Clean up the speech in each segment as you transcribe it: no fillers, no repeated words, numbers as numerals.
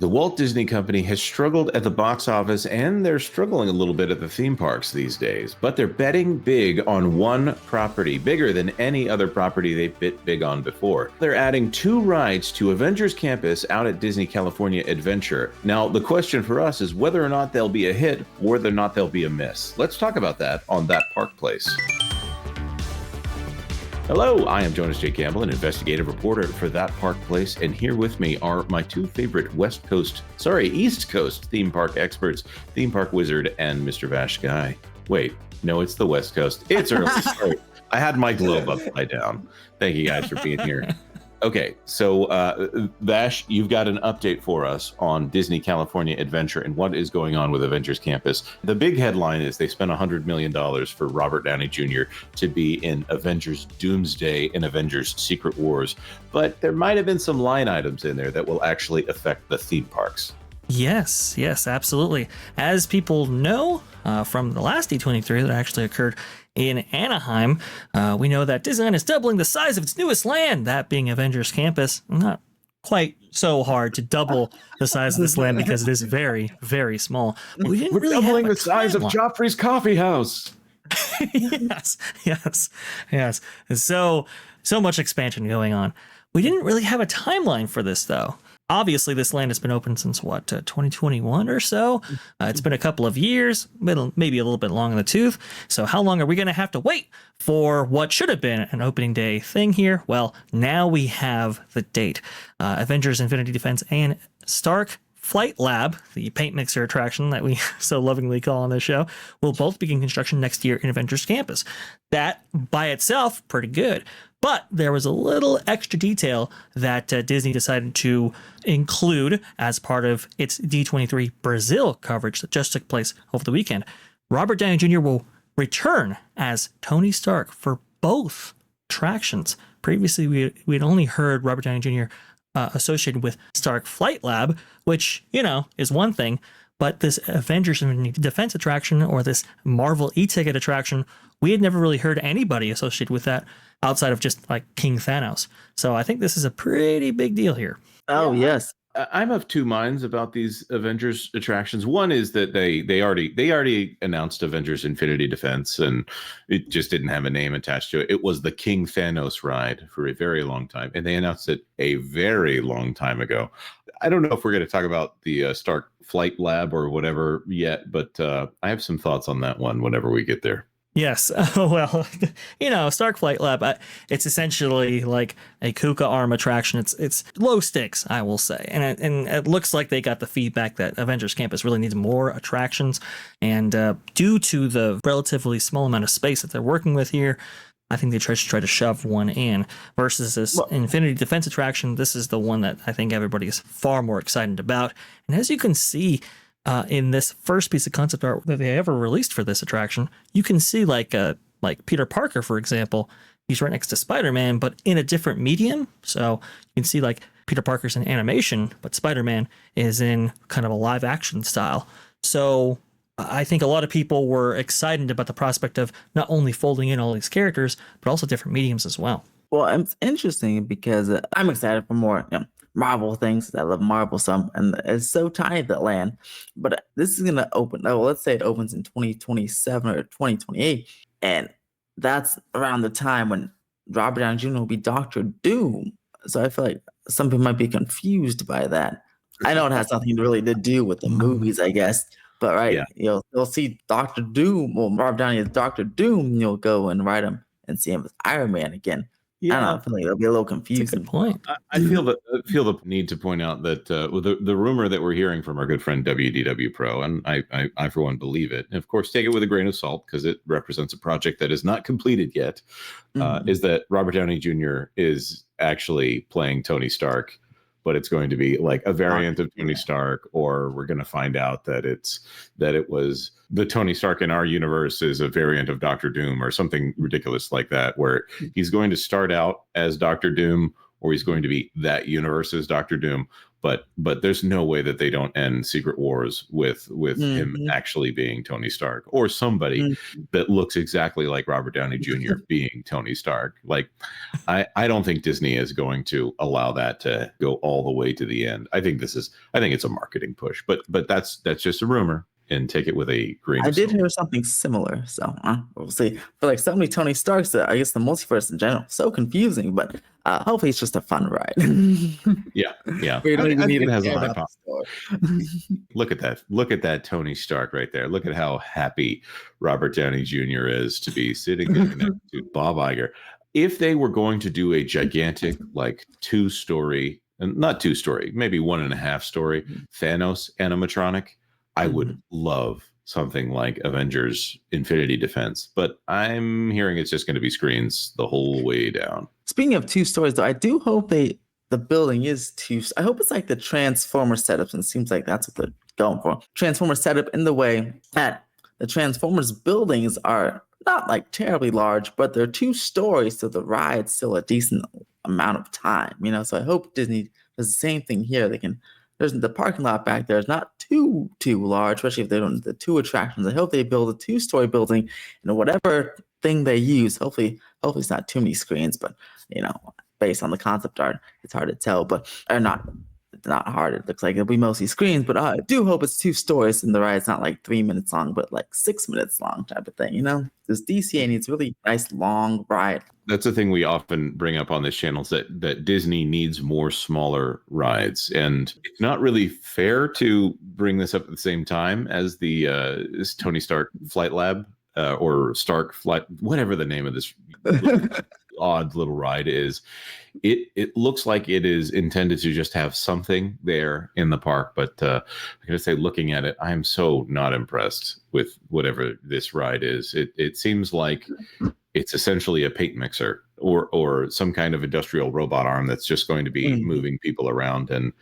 The Walt Disney Company has struggled at the box office, and they're struggling a little bit at the theme parks these days. But they're betting big on one property, bigger than any other property they've bet big on before. They're adding 2 rides to Avengers Campus out at Disney California Adventure. Now, the question for us is whether or not they'll be a hit or whether or not they'll be a miss. Let's talk about that on That Park Place. Hello, I am Jonas J. Campbell, an investigative reporter for That Park Place, and here with me are my 2 favorite East Coast theme park experts, theme park wizard and Mr. VashSky. Wait, no, it's the West Coast. It's early. Sorry. I had my globe upside down. Thank you guys for being here. Okay, so Vash, you've got an update for us on Disney California Adventure and what is going on with Avengers Campus. The big headline is they spent $100 million for Robert Downey Jr. to be in Avengers Doomsday and Avengers Secret Wars, but there might have been some line items in there that will actually affect the theme parks. Yes, absolutely. As people know from the last D23 that actually occurred in Anaheim, we know that Disneyland is doubling the size of its newest land, that being Avengers Campus. Not quite so hard to double the size of this land because it is very, very small. But we didn't We're really doubling have the size of Joffrey's Coffee House. yes. And so much expansion going on. We didn't really have a timeline for this, though. Obviously, this land has been open since 2021 or so. It's been a couple of years, maybe a little bit long in the tooth. So how long are we going to have to wait for what should have been an opening day thing here? Well, now we have the date. Avengers Infinity Defense and Stark Flight Lab, the paint mixer attraction that we so lovingly call on this show, will both begin construction next year in Avengers Campus. That by itself, pretty good. But there was a little extra detail that Disney decided to include as part of its D23 Brazil coverage that just took place over the weekend. Robert Downey Jr. will return as Tony Stark for both attractions. Previously, we had only heard Robert Downey Jr. Associated with Stark Flight Lab, which, is one thing. But this Avengers Defense attraction or this Marvel e-ticket attraction, we had never really heard anybody associated with that outside of just like King Thanos. So I think this is a pretty big deal here. Oh, yes. I'm of 2 minds about these Avengers attractions. One is that they already announced Avengers Infinity Defense, and it just didn't have a name attached to it. It was the King Thanos ride for a very long time, and they announced it a very long time ago. I don't know if we're going to talk about the Stark Flight Lab or whatever yet, but I have some thoughts on that one whenever we get there. Yes. Well, Stark Flight Lab, it's essentially like a Kuka arm attraction. It's low stakes, I will say. And it looks like they got the feedback that Avengers Campus really needs more attractions. And due to the relatively small amount of space that they're working with here, I think they try to shove one in versus this Infinity Defense attraction. This is the one that I think everybody is far more excited about. And as you can see, in this first piece of concept art that they ever released for this attraction, you can see like Peter Parker, for example, he's right next to Spider-Man, but in a different medium. So you can see like Peter Parker's in animation, but Spider-Man is in kind of a live action style. So I think a lot of people were excited about the prospect of not only folding in all these characters, but also different mediums as well. Well, it's interesting because I'm excited for more Marvel things. I love Marvel some, and it's so tiny, that land. But this is going to open, let's say it opens in 2027 or 2028, and that's around the time when Robert Downey Jr. will be Doctor Doom. So I feel like some people might be confused by that. I know it has nothing really to do with the movies, I guess. But you'll see Doctor Doom. Well, Robert Downey is Doctor Doom, and you'll go and write him and see him as Iron Man again. Yeah. I don't know. I feel like it'll be a little confusing. That's a good point. I feel the need to point out that the rumor that we're hearing from our good friend WDW Pro, and I for one believe it. And of course, take it with a grain of salt because it represents a project that is not completed yet. Is that Robert Downey Jr. is actually playing Tony Stark, but it's going to be like a variant of Tony Stark, or we're going to find out that it was the Tony Stark in our universe is a variant of Doctor Doom or something ridiculous like that, where he's going to start out as Doctor Doom, or he's going to be that universe's Doctor Doom. but there's no way that they don't end Secret Wars with him Mhm. actually being Tony Stark, or somebody that looks exactly like Robert Downey Jr. being Tony Stark. Like, I don't think Disney is going to allow that to go all the way to the end. I think it's a marketing push, but that's just a rumor, and take it with a grain I of did salt. hear something similar, so we'll see. For like so many Tony Starks, I guess the multiverse in general so confusing, but hopefully it's just a fun ride. Yeah, yeah. We don't I even think need it to has a care high about the pop. story. Look at that. Look at that Tony Stark right there. Look at how happy Robert Downey Jr. is to be sitting there next to Bob Iger. If they were going to do a gigantic, like, two-story, and not two-story, maybe 1.5-story Thanos animatronic, I would Mhm. love something like Avengers Infinity Defense. But I'm hearing it's just going to be screens the whole way down. Speaking of two stories, though, I do hope the building is two. I hope it's like the Transformer setups, and it seems like that's what they're going for. Transformer setup in the way that the Transformers buildings are not like terribly large, but they're two stories, so the ride's still a decent amount of time. So I hope Disney does the same thing here. There's the parking lot back there is not too large, especially if they don't the two attractions. I hope they build a two-story building, whatever thing they use. Hopefully it's not too many screens, but you know, based on the concept art, it's hard to tell, but or not. It's not hard. It looks like it'll be mostly screens, but I do hope it's two stories and the ride's not like 3 minutes long, but like 6 minutes long type of thing. This DCA needs really nice long ride. That's the thing we often bring up on this channel, is that Disney needs more smaller rides, and it's not really fair to bring this up at the same time as the this Tony Stark Flight Lab, or Stark Flight, whatever the name of this odd little ride is. It looks like it is intended to just have something there in the park, but I'm gonna say, looking at it, I am so not impressed with whatever this ride is. It seems like it's essentially a paint mixer, or some kind of industrial robot arm that's just going to be moving people around, and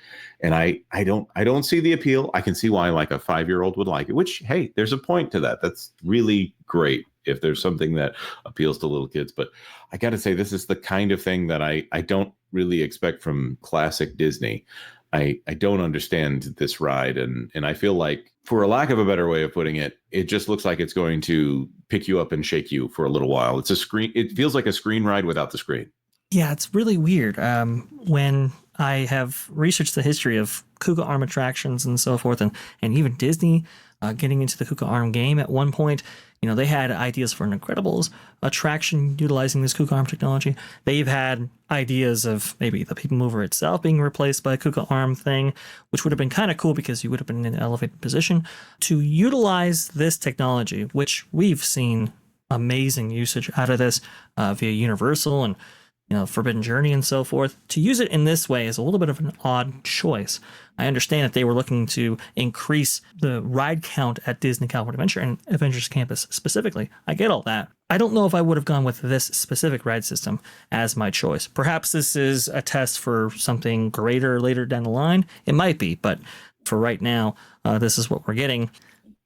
I don't see the appeal. I can see why like a 5-year-old would like it, which, hey, there's a point to that. That's really great if there's something that appeals to little kids. But I got to say, this is the kind of thing that I don't really expect from classic Disney. I don't understand this ride, and I feel like, for a lack of a better way of putting it, it just looks like it's going to pick you up and shake you for a little while. It's a screen. It feels like a screen ride without the screen. Yeah, it's really weird. When I have researched the history of Kuka Arm attractions and so forth, and even Disney getting into the Kuka Arm game at one point, they had ideas for an Incredibles attraction utilizing this Kuka Arm technology. They've had ideas of maybe the People Mover itself being replaced by a Kuka Arm thing, which would have been kind of cool because you would have been in an elevated position to utilize this technology, which we've seen amazing usage out of this via Universal and Forbidden Journey and so forth. To use it in this way is a little bit of an odd choice. I understand that they were looking to increase the ride count at Disney California Adventure and Avengers Campus specifically. I get all that. I don't know if I would have gone with this specific ride system as my choice. Perhaps this is a test for something greater later down the line. It might be, but for right now, this is what we're getting.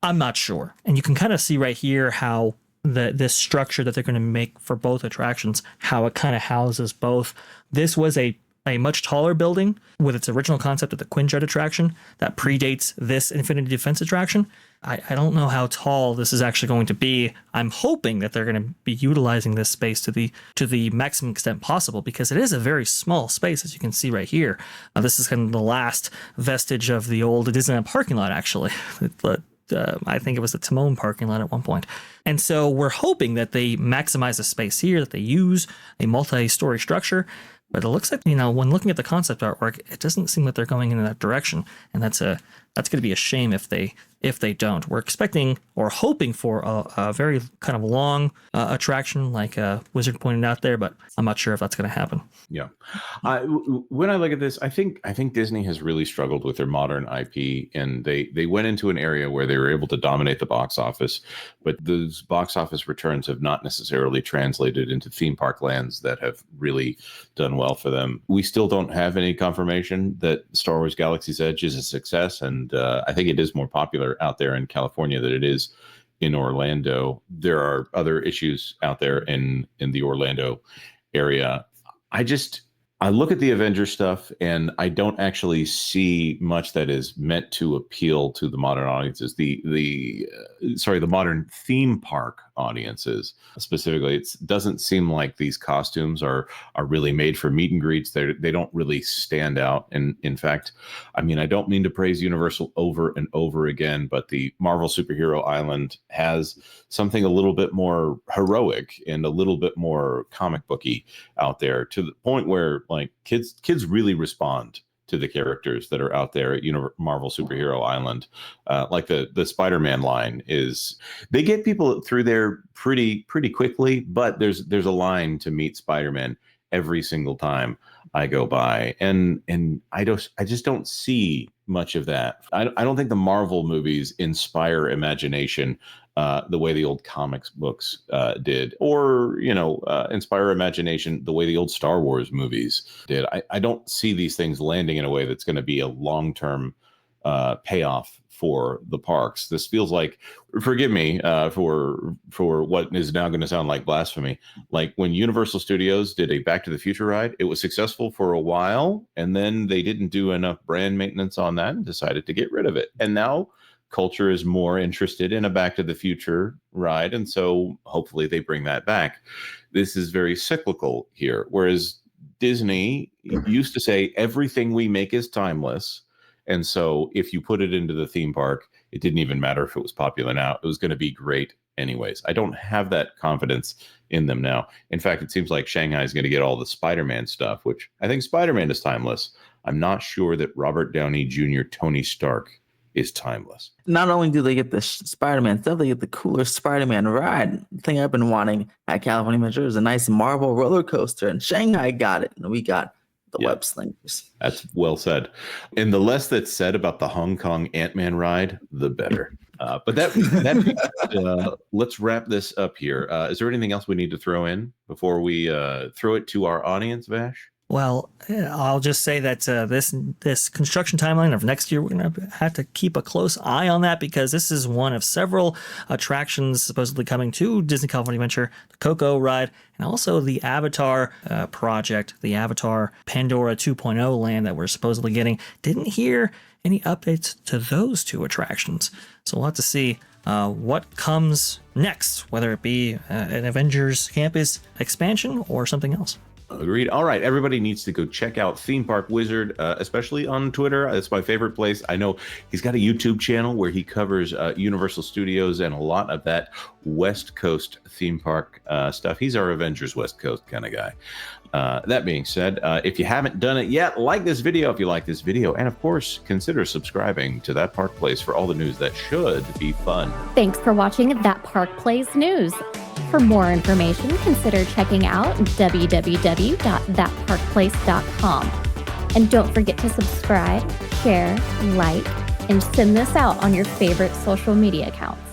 I'm not sure. And you can kind of see right here how this structure that they're going to make for both attractions, how it kind of houses both. This was a much taller building with its original concept of the Quinjet attraction that predates this Infinity Defense attraction. I don't know how tall this is actually going to be. I'm hoping that they're going to be utilizing this space to the maximum extent possible, because it is a very small space, as you can see right here. This is kind of the last vestige of the old Disneyland parking lot, actually. I think it was the Timon parking lot at one point. And so we're hoping that they maximize the space here, that they use a multi-story structure. But it looks like, when looking at the concept artwork, it doesn't seem that they're going in that direction. And that's going to be a shame if they don't. We're expecting or hoping for a very kind of long attraction, like Wizard pointed out there, but I'm not sure if that's going to happen. Yeah. When I look at this, I think Disney has really struggled with their modern IP, and they went into an area where they were able to dominate the box office, but those box office returns have not necessarily translated into theme park lands that have really done well for them. We still don't have any confirmation that Star Wars Galaxy's Edge is a success, and I think it is more popular out there in California than it is in Orlando. There are other issues out there in the Orlando area. I look at the Avengers stuff and I don't actually see much that is meant to appeal to the modern audiences. The modern theme park audiences specifically. It doesn't seem like these costumes are really made for meet and greets. They don't really stand out. And in fact, I mean, I don't mean to praise Universal over and over again, but the Marvel Superhero Island has something a little bit more heroic and a little bit more comic booky out there, to the point where like kids really respond to the characters that are out there at Marvel Superhero Island. Like the Spider-Man line is, they get people through there pretty quickly, but there's a line to meet Spider-Man every single time I go by, and I just don't see much of that. I don't think the Marvel movies inspire imagination the way the old comics books did, or inspire imagination the way the old Star Wars movies did. I don't see these things landing in a way that's going to be a long-term payoff for the parks. This feels like, forgive me for what is now going to sound like blasphemy, like when Universal Studios did a Back to the Future ride. It was successful for a while, and then they didn't do enough brand maintenance on that and decided to get rid of it. And now culture is more interested in a Back to the Future ride, and so hopefully they bring that back. This is very cyclical here, whereas Disney used to say everything we make is timeless. And so if you put it into the theme park, it didn't even matter if it was popular now. It was going to be great anyways. I don't have that confidence in them now. In fact, it seems like Shanghai is going to get all the Spider-Man stuff, which I think Spider-Man is timeless. I'm not sure that Robert Downey Jr. Tony Stark is timeless. Not only do they get the Spider-Man stuff, they get the cooler Spider-Man ride. The thing I've been wanting at California Adventure is a nice Marvel roller coaster, and Shanghai got it, and we got the web slingers. That's well said. And the less that's said about the Hong Kong Ant-Man ride, the better. But let's wrap this up here. Is there anything else we need to throw in before we throw it to our audience, Vash? Well, I'll just say that this construction timeline of next year, we're going to have to keep a close eye on that, because this is one of several attractions supposedly coming to Disney California Adventure, the Coco ride, and also the Avatar project, the Avatar Pandora 2.0 land that we're supposedly getting. Didn't hear any updates to those two attractions. So we'll have to see what comes next, whether it be an Avengers Campus expansion or something else. Agreed. All right. Everybody needs to go check out Theme Park Wizard, especially on Twitter. It's my favorite place. I know he's got a YouTube channel where he covers Universal Studios and a lot of that West Coast theme park stuff. He's our Avengers West Coast kind of guy. That being said, if you haven't done it yet, like this video if you like this video. And of course, consider subscribing to That Park Place for all the news that should be fun. Thanks for watching That Park Place News. For more information, consider checking out www.thatparkplace.com. And don't forget to subscribe, share, like, and send this out on your favorite social media accounts.